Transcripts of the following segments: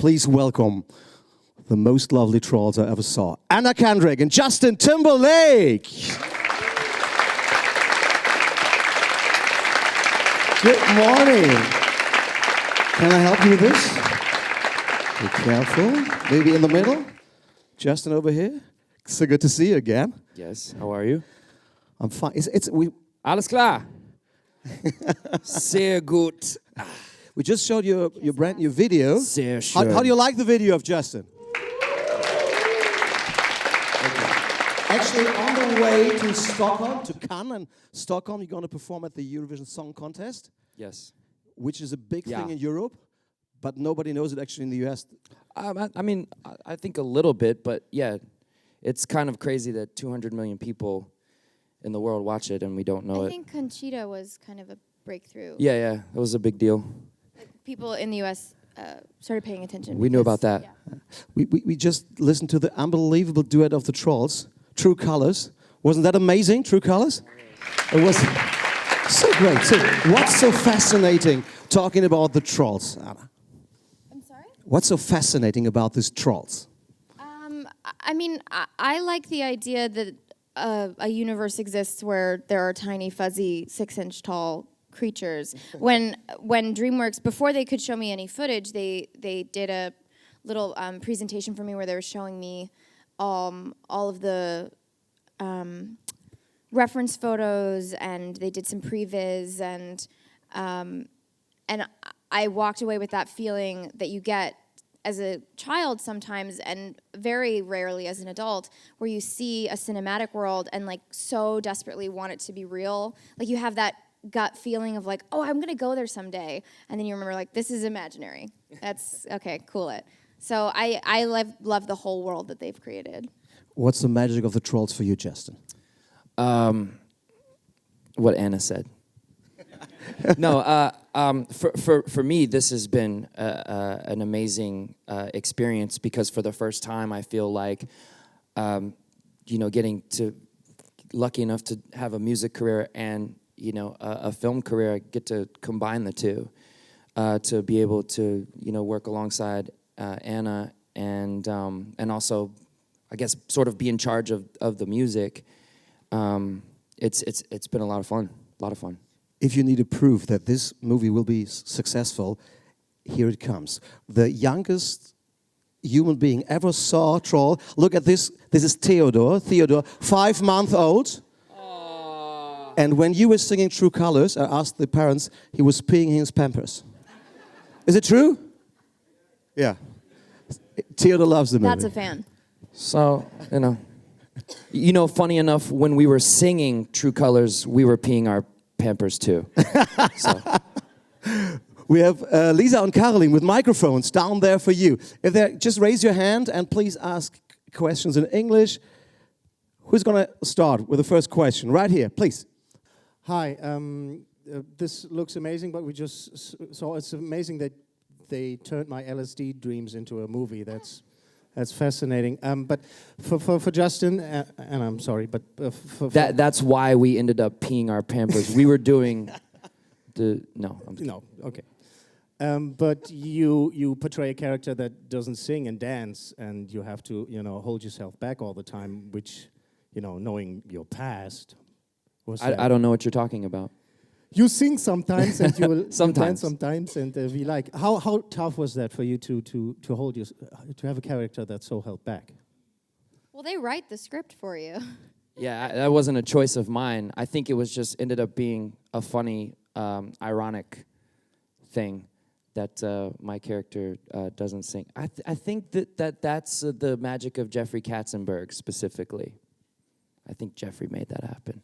please welcome the most lovely trolls I ever saw, Kendrick and Justin Timberlake. Good morning. Can I help you with this? Be careful. Maybe in the middle. Justin over here. So good to see you again. Yes. How are you? I'm fine. Alles klar. Sehr gut. We just showed you your brand new video. Sehr schön. How do you like the video of Justin? Actually, on the way to Stockholm, to Cannes and Stockholm, you're going to perform at the Eurovision Song Contest. Yes. Which is a big thing in Europe, but nobody knows it actually in the US. I mean, I think a little bit, but yeah, it's kind of crazy that 200 million people in the world watch it and we don't know it. I think Conchita was kind of a breakthrough. Yeah, it was a big deal. People in the US started paying attention. We knew about that. Yeah. We just listened to the unbelievable duet of the Trolls, True Colors. Wasn't that amazing, True Colors? It was so great. So what's so fascinating talking about the Trolls, Anna? I'm sorry? What's so fascinating about these Trolls? I mean, I like the idea that a universe exists where there are tiny, fuzzy, 6-inch tall creatures. When DreamWorks, before they could show me any footage, they did a little presentation for me where they were showing me all of the reference photos, and they did some previs, and I walked away with that feeling that you get as a child sometimes, and very rarely as an adult, where you see a cinematic world and like so desperately want it to be real. Like you have that gut feeling of like, oh, I'm gonna go there someday, and then you remember like, this is imaginary. That's okay, cool it. So I love the whole world that they've created. What's the magic of the Trolls for you, Justin? What Anna said. No, for me, this has been an amazing experience because for the first time, I feel like, getting to lucky enough to have a music career and a film career, I get to combine the two, to be able to work alongside Anna and also, I guess, sort of be in charge of the music. It's been a lot of fun. If you need to prove that this movie will be successful, here it comes. The youngest human being ever saw a troll. Look at this. This is Theodore, 5-month-old. And when you were singing True Colors, I asked the parents, he was peeing in his Pampers. Is it true? Yeah. Theodore loves the movie. That's a fan. So, funny enough, when we were singing True Colors, we were peeing our Pampers too. So. We have Lisa and Caroline with microphones down there for you. Just raise your hand and please ask questions in English. Who's going to start with the first question? Right here, please. Hi, this looks amazing, but we just saw it's amazing that they turned my LSD dreams into a movie. That's fascinating. But for Justin, and I'm sorry, but that's why we ended up peeing our Pampers. We were doing no, okay. But you portray a character that doesn't sing and dance, and you have to hold yourself back all the time, which knowing your past. I don't know what you're talking about. You sing sometimes, and you will sometimes. You dance sometimes, and we like. How tough was that for you to hold to have a character that's so held back? Well, they write the script for you. Yeah, that wasn't a choice of mine. I think it was just ended up being a funny, ironic thing that my character doesn't sing. I think that's the magic of Jeffrey Katzenberg specifically. I think Jeffrey made that happen.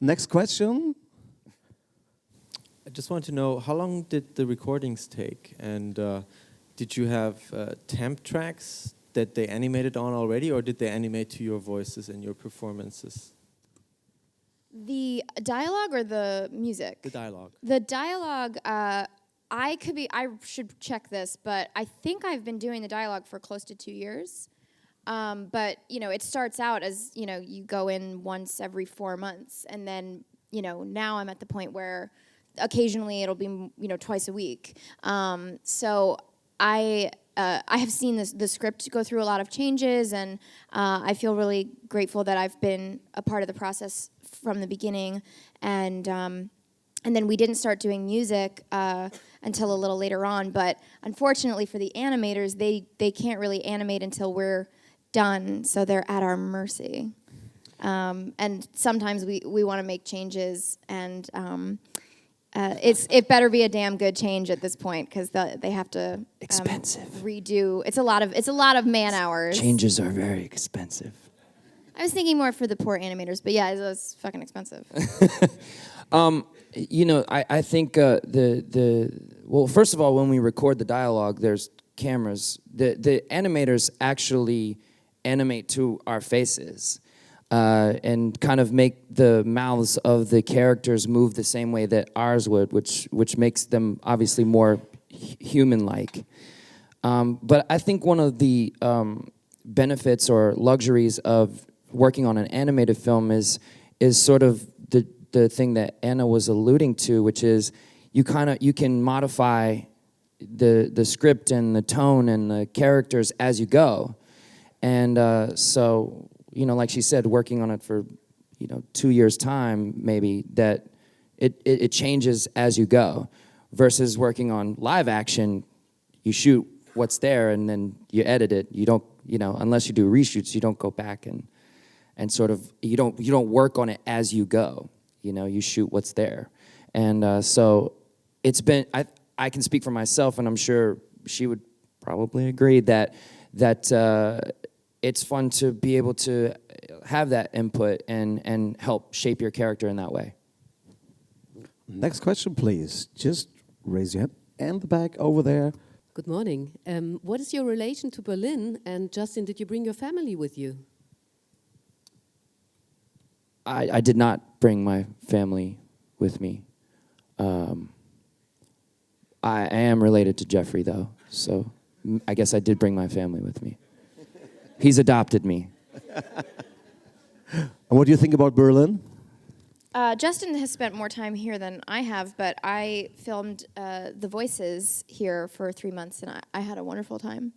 Next question. I just want to know, how long did the recordings take? And did you have temp tracks that they animated on already, or did they animate to your voices and your performances? The dialogue or the music? The dialogue. The dialogue, I should check this, but I think I've been doing the dialogue for close to 2 years. But, it starts out as, you go in once every 4 months, and then, now I'm at the point where occasionally it'll be, twice a week. So I I have seen the script go through a lot of changes, and I feel really grateful that I've been a part of the process from the beginning. And then we didn't start doing music until a little later on. But unfortunately for the animators, they can't really animate until we're done, so they're at our mercy. And sometimes we want to make changes, and it better be a damn good change at this point, because they have to Expensive. redo. It's a lot of man hours. Changes are very expensive. I was thinking more for the poor animators, but yeah, it's fucking expensive. You know, I think well, first of all, when we record the dialogue, there's cameras. The animators actually animate to our faces. And kind of make the mouths of the characters move the same way that ours would, which makes them obviously more human-like. But I think one of the benefits or luxuries of working on an animated film is sort of the thing that Anna was alluding to, which is you can modify the script and the tone and the characters as you go, and so. You know, like she said, working on it for, 2 years' time, maybe, that it changes as you go. Versus working on live action, you shoot what's there and then you edit it. You don't, unless you do reshoots, you don't go back and sort of, you don't work on it as you go. You shoot what's there. And so it's been, I can speak for myself, and I'm sure she would probably agree that it's fun to be able to have that input and help shape your character in that way. Next question, please. Just raise your hand. And the back over there. Good morning. What is your relation to Berlin? And Justin, did you bring your family with you? I did not bring my family with me. I am related to Jeffrey, though, so I guess I did bring my family with me. He's adopted me. And what do you think about Berlin? Justin has spent more time here than I have, but I filmed The Voices here for 3 months, and I had a wonderful time.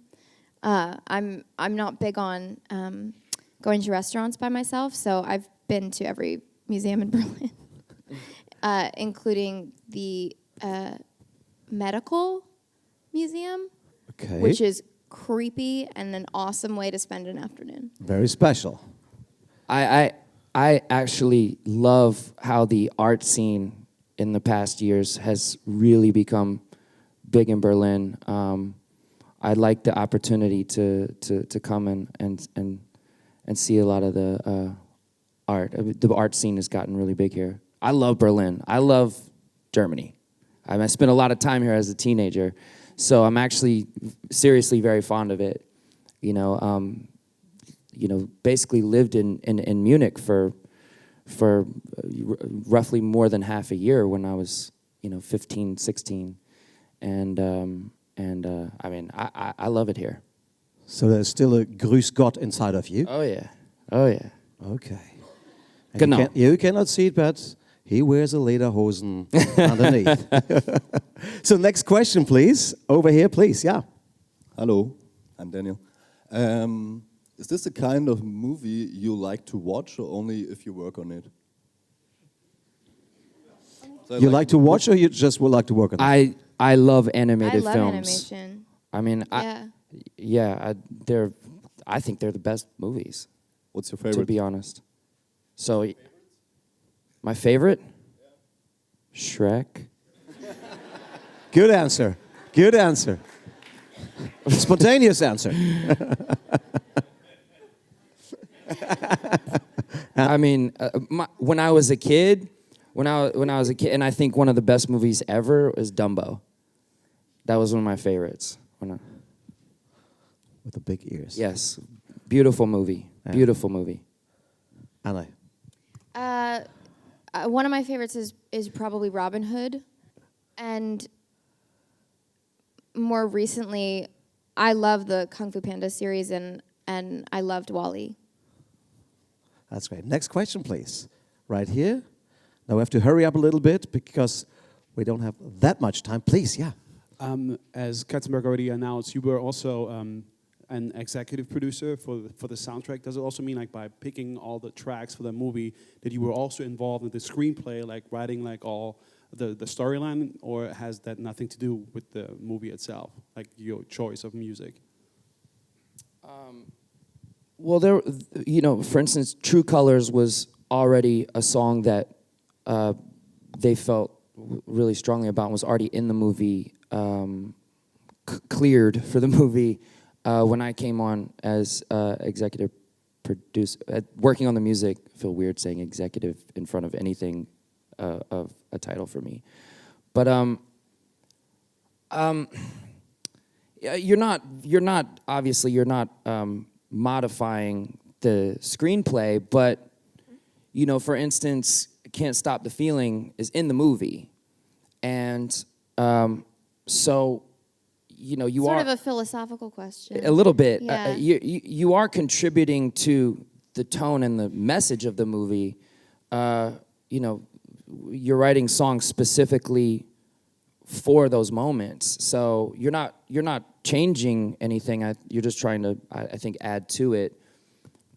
I'm not big on going to restaurants by myself, so I've been to every museum in Berlin, including the medical museum, which is creepy and an awesome way to spend an afternoon. Very special. I actually love how the art scene in the past years has really become big in Berlin. I like the opportunity to come and see a lot of the art. The art scene has gotten really big here. I love Berlin. I love Germany. I spent a lot of time here as a teenager. So I'm actually seriously very fond of it. Basically lived in Munich for roughly more than half a year when I was 15, 16, and I mean I love it here. So there's still a Grüß Gott inside of you. Oh yeah. Okay. Genau. You cannot see it, but he wears a lederhosen underneath. So next question, please. Over here, please. Yeah. Hello, I'm Daniel. Is this the kind of movie you like to watch, or only if you work on it? So You like to watch, or you just would like to work on it? I love animated I love films. animation. I mean, I think they're the best movies. What's your favorite? To be honest. So, my favorite? Shrek. Good answer. Good answer. Spontaneous answer. I mean, when I was a kid, and I think one of the best movies ever was Dumbo. That was one of my favorites. With the big ears. Yes, beautiful movie. Yeah. Beautiful movie. Anna. One of my favorites is probably Robin Hood, and more recently, I love the Kung Fu Panda series, and I loved WALL-E. That's great. Next question, please. Right here. Now we have to hurry up a little bit because we don't have that much time. Please, yeah. As Katzenberg already announced, you were also an executive producer for the soundtrack. Does it also mean, like, by picking all the tracks for the movie, that you were also involved in the screenplay, like writing like all the storyline, or has that nothing to do with the movie itself, like your choice of music? Well, there, for instance, True Colors was already a song that they felt really strongly about and was already in the movie, cleared for the movie when I came on as executive producer. Working on the music, I feel weird saying executive in front of anything of a title for me. But you're not modifying the screenplay, but for instance, Can't Stop the Feeling is in the movie, and so you sort are of a philosophical question. a little bit. Yeah. You are contributing to the tone and the message of the movie. You're writing songs specifically for those moments, so you're not changing anything. You're just trying to, I think, add to it,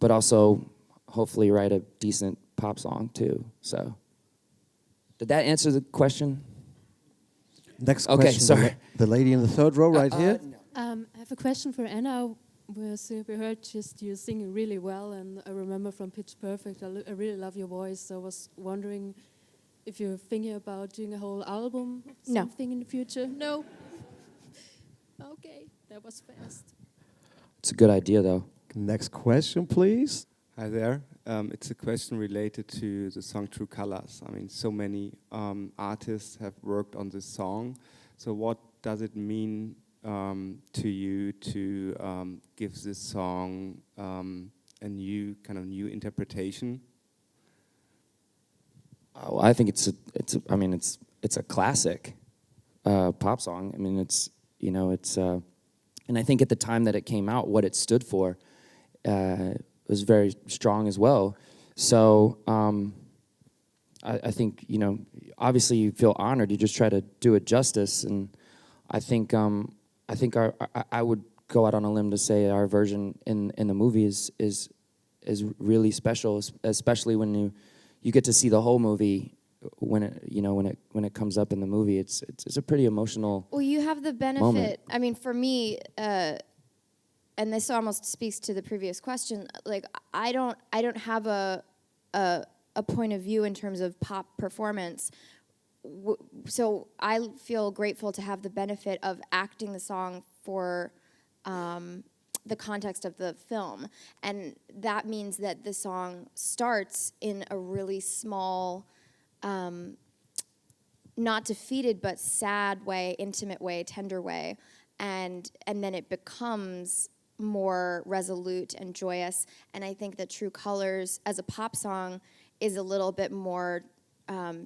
but also hopefully write a decent pop song too. So, did that answer the question? Next Okay, question. sorry. The lady in the third row right here. I have a question for Anna. We heard just you singing really well, and I remember from Pitch Perfect, I really love your voice. So I was wondering if you're thinking about doing a whole album of No. something in the future. No? Okay, that was fast. It's a good idea, though. Next question, please. Hi there. It's a question related to the song True Colors. I mean, so many artists have worked on this song. So what does it mean to you to give this song a new interpretation? Oh, I think it's a classic pop song. I mean, it's and I think at the time that it came out, what it stood for was very strong as well. So I think obviously you feel honored. You just try to do it justice, and I think I would go out on a limb to say our version in the movie is really special, especially when you get to see the whole movie when it comes up in the movie. It's a pretty emotional. Well, you have the benefit. Moment. I mean, for me, and this almost speaks to the previous question. Like, I don't have a point of view in terms of pop performance. So I feel grateful to have the benefit of acting the song for the context of the film. And that means that the song starts in a really small, not defeated, but sad way, intimate way, tender way. And then it becomes more resolute and joyous. And I think that True Colors, as a pop song, is a little bit more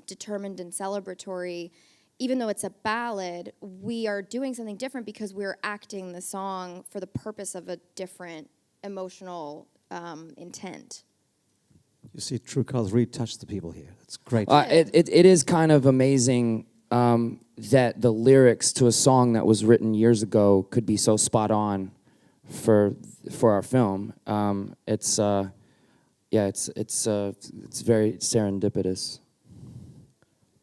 determined and celebratory. Even though it's a ballad, we are doing something different because we're acting the song for the purpose of a different emotional intent. You see, True Colors really touched the people here. It's great. It is kind of amazing that the lyrics to a song that was written years ago could be so spot on for our film. It's very serendipitous.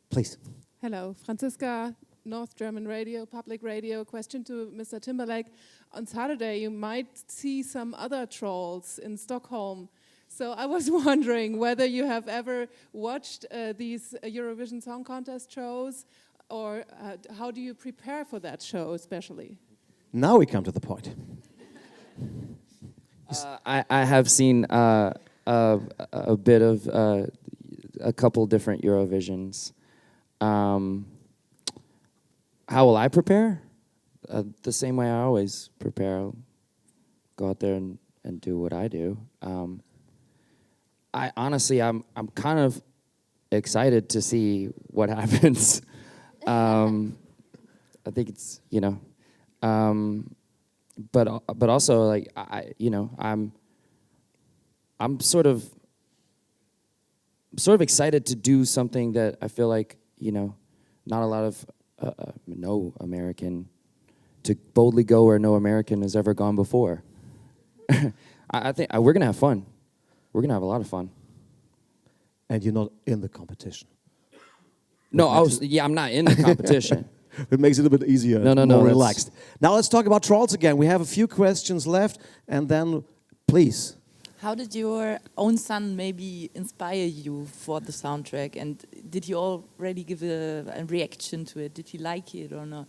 Please. Hello, Franziska, North German Radio, Public Radio. Question to Mr. Timberlake. On Saturday, you might see some other trolls in Stockholm. So I was wondering whether you have ever watched these Eurovision Song Contest shows, or how do you prepare for that show especially? Now we come to the point. I have seen a bit of a couple different Eurovisions. How will I prepare? The same way I always prepare. I'll go out there and do what I do. I'm kind of excited to see what happens. I think it's but also like I'm sort of excited to do something that I feel like not a lot of no American, to boldly go where no American has ever gone before. I think we're gonna have fun. We're gonna have a lot of fun. And you're not in the competition. No, I'm not in the competition. It makes it a bit easier, more relaxed. Now let's talk about Trolls again. We have a few questions left, and then, please. How did your own son maybe inspire you for the soundtrack? And did you already give a reaction to it? Did he like it or not?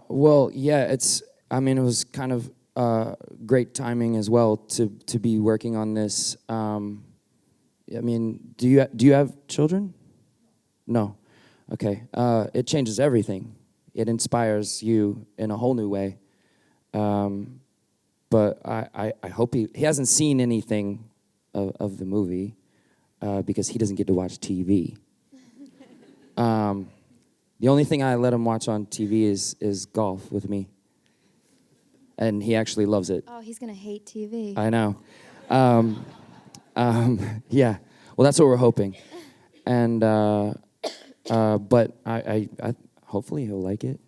Well, yeah, it was kind of great timing as well to be working on this. I mean, do you have children? No. Okay. It changes everything. It inspires you in a whole new way. But I hope he hasn't seen anything of the movie because he doesn't get to watch TV. The only thing I let him watch on TV is golf with me. And he actually loves it. Oh, he's going to hate TV. I know. Yeah. Well, that's what we're hoping. And but I hopefully he'll like it.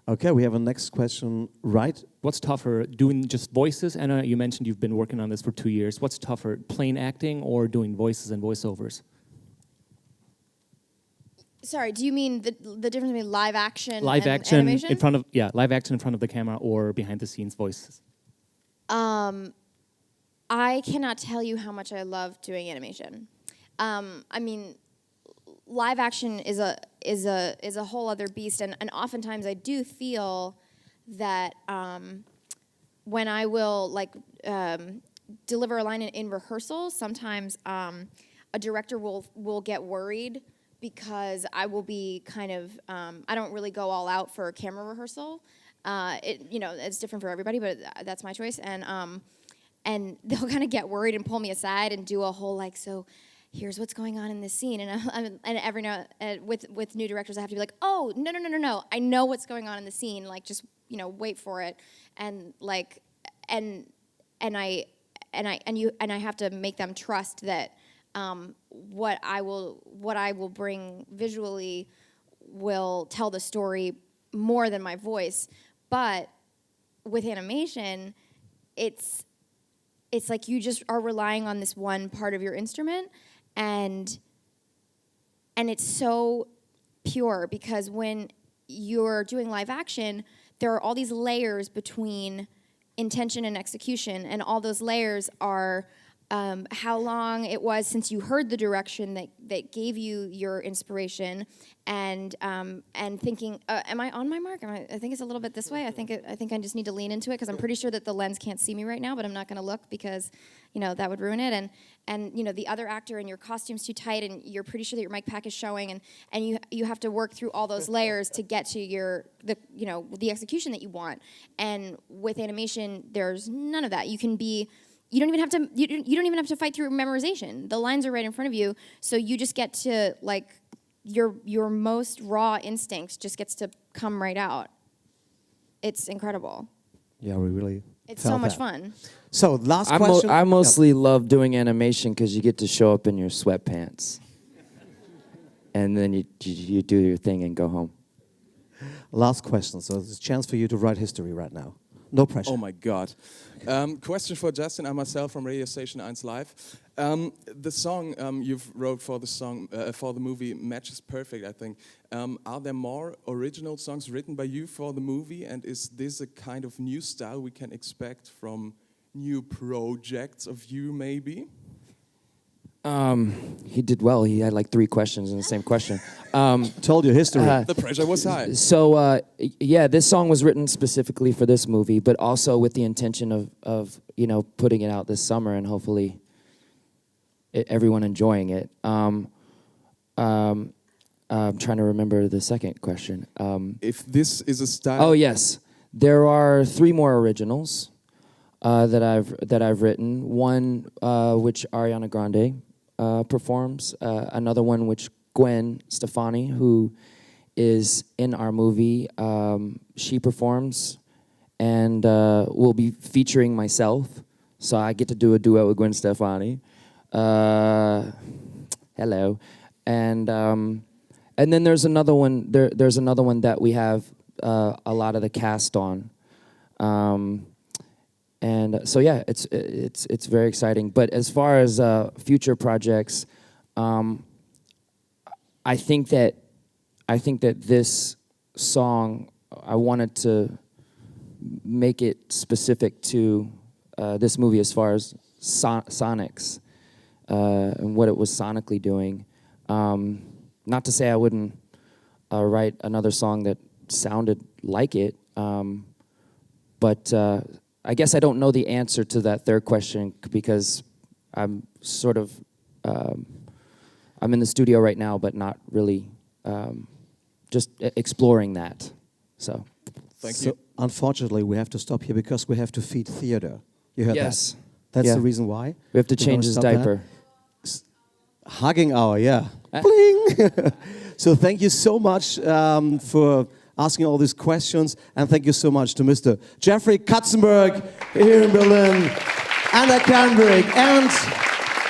Okay, we have a next question, right? What's tougher, doing just voices? Anna, you mentioned you've been working on this for 2 years. What's tougher, plain acting or doing voices and voiceovers? Sorry, do you mean the difference between live action and action animation? live action in front of the camera or behind the scenes voices? I cannot tell you how much I love doing animation. I mean, live action is a whole other beast, and oftentimes I do feel that when I will deliver a line in rehearsal, sometimes a director will get worried because I will be kind of I don't really go all out for a camera rehearsal. It's different for everybody, but that's my choice. And they'll kind of get worried and pull me aside and do a whole so here's what's going on in this scene. And every now with new directors, I have to be like, oh no, I know what's going on in the scene. Just wait for it. And I have to make them trust that what I will bring visually will tell the story more than my voice. But with animation, it's like you just are relying on this one part of your instrument, and it's so pure because when you're doing live action, there are all these layers between intention and execution, and all those layers are how long it was since you heard the direction that gave you your inspiration, and thinking, am I on my mark? I think it's a little bit this way. I think I just need to lean into it because I'm pretty sure that the lens can't see me right now, but I'm not going to look because that would ruin it. And the other actor and your costume's too tight, and you're pretty sure that your mic pack is showing, and you have to work through all those layers to get to the execution that you want. And with animation, there's none of that. You don't even have to fight through memorization. The lines are right in front of you, so you just get to your most raw instincts just gets to come right out. It's incredible. Yeah, we really. It's so much fun. So last question. I mostly love doing animation because you get to show up in your sweatpants, and then you do your thing and go home. Last question. So there's a chance for you to write history right now. No pressure. Oh my God. Question for Justin and myself from Radio Station 1 Live. The song you've wrote for the song for the movie matches perfect, I think. Are there more original songs written by you for the movie? And is this a kind of new style we can expect from new projects of you, maybe? He did well. He had 3 questions in the same question. Told you history. The pressure was high. So yeah, this song was written specifically for this movie, but also with the intention of putting it out this summer and hopefully everyone enjoying it. I'm trying to remember the second question. If this is a style. Oh yes, there are 3 more originals that I've written. One which Ariana Grande performs. Another one which Gwen Stefani, who is in our movie, she performs, and will be featuring myself. So I get to do a duet with Gwen Stefani. Hello. And then there's another one. There's another one that we have a lot of the cast on. And so yeah, it's very exciting. But as far as future projects, I think that this song, I wanted to make it specific to this movie as far as sonics and what it was sonically doing. Not to say I wouldn't write another song that sounded like it, but I guess I don't know the answer to that third question because I'm sort of, I'm in the studio right now, but not really just exploring that, so. Thank you. Unfortunately, we have to stop here because we have to feed Theodore. You heard Yes. that? That's Yeah. the reason why. We have to We're change gonna his stop that. diaper. Hugging hour, yeah. Bling! So thank you so much for asking all these questions, and thank you so much to Mr. Jeffrey Katzenberg here in Berlin, Anna Kendrick, and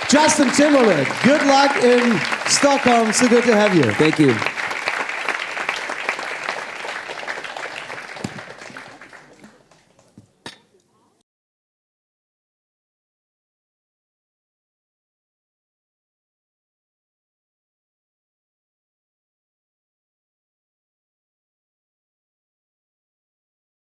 Justin Timberlake. Good luck in Stockholm. So good to have you. Thank you.